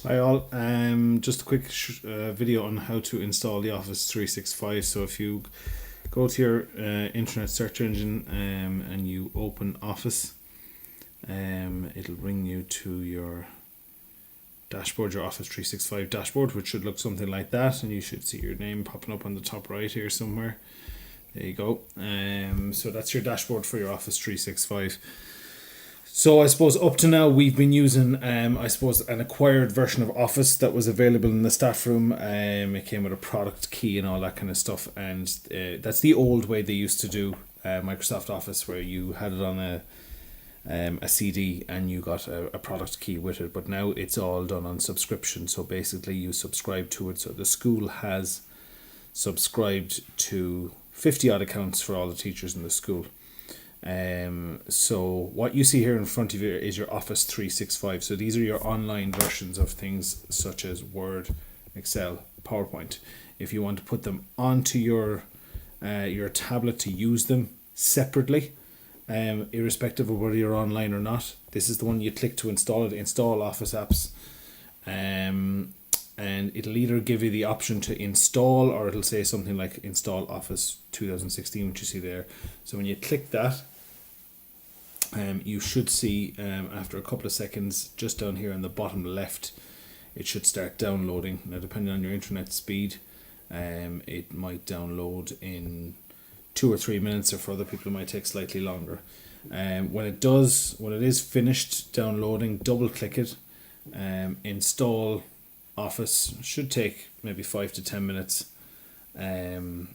Hi all. Just a quick video on how to install the Office 365. So if you go to your internet search engine and you open Office, it'll bring you to your dashboard, your Office 365 dashboard, which should look something like that, and you should see your name popping up on the top right here somewhere. There you go. So that's your dashboard for your Office 365. So I suppose up to now we've been using an acquired version of Office that was available in the staff room. It came with a product key and all that kind of stuff, and that's the old way they used to do Microsoft Office, where you had it on a CD and you got a product key with it. But now it's all done on subscription. So basically you subscribe to it. So the school has subscribed to 50 odd accounts for all the teachers in the school. So what you see here in front of you is your Office 365. So these are your online versions of things such as Word, Excel, PowerPoint. If you want to put them onto your tablet to use them separately, irrespective of whether you're online or not, this is the one you click to install it. Install Office apps. And it'll either give you the option to install, or it'll say something like install Office 2016, which you see there. So when you click that, you should see after a couple of seconds, just down here on the bottom left, it should start downloading. Now, depending on your internet speed, it might download in 2 or 3 minutes, or for other people it might take slightly longer. When it is finished downloading, double click it. Install Office should take maybe 5 to 10 minutes, and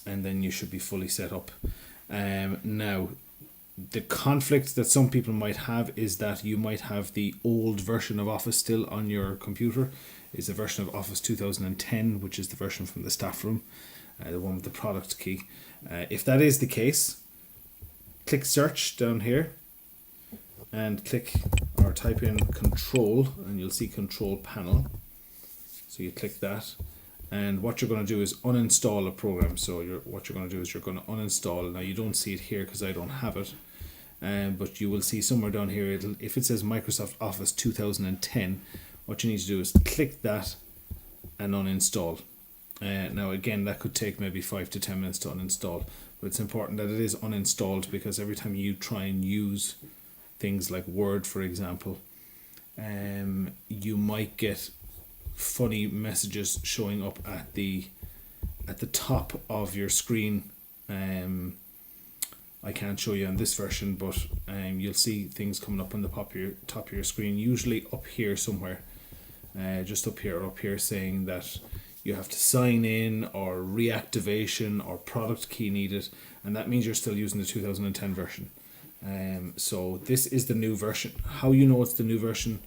then you should be fully set up. Now, the conflict that some people might have is that you might have the old version of Office still on your computer. Is a version of Office 2010, which is the version from the staff room, the one with the product key. If that is the case, click search down here and click or type in control, and you'll see control panel. So you click that, and what you're going to do is uninstall a program. So what you're going to do is you're going to uninstall. Now, you don't see it here because I don't have it, but you will see somewhere down here, if it says Microsoft Office 2010, what you need to do is click that and uninstall. Now again, that could take maybe 5 to 10 minutes to uninstall, but it's important that it is uninstalled, because every time you try and use things like Word, for example, you might get funny messages showing up at the top of your screen. I can't show you on this version, but you'll see things coming up on the top of your screen, usually up here somewhere, just up here or up here, saying that you have to sign in, or reactivation, or product key needed, and that means you're still using the 2010 version. So this is the new version. How you know it's the new version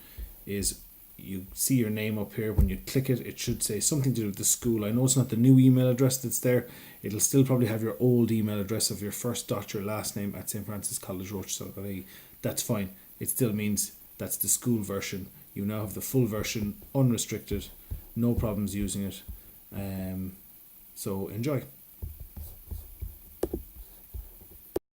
is you see your name up here. When you click it, it should say something to do with the school. I know it's not the new email address that's there. It'll still probably have your old email address of your first dot your last name at St. Francis College Roche. So that's fine. It still means that's the school version. You now have the full version, unrestricted, no problems using it. So enjoy.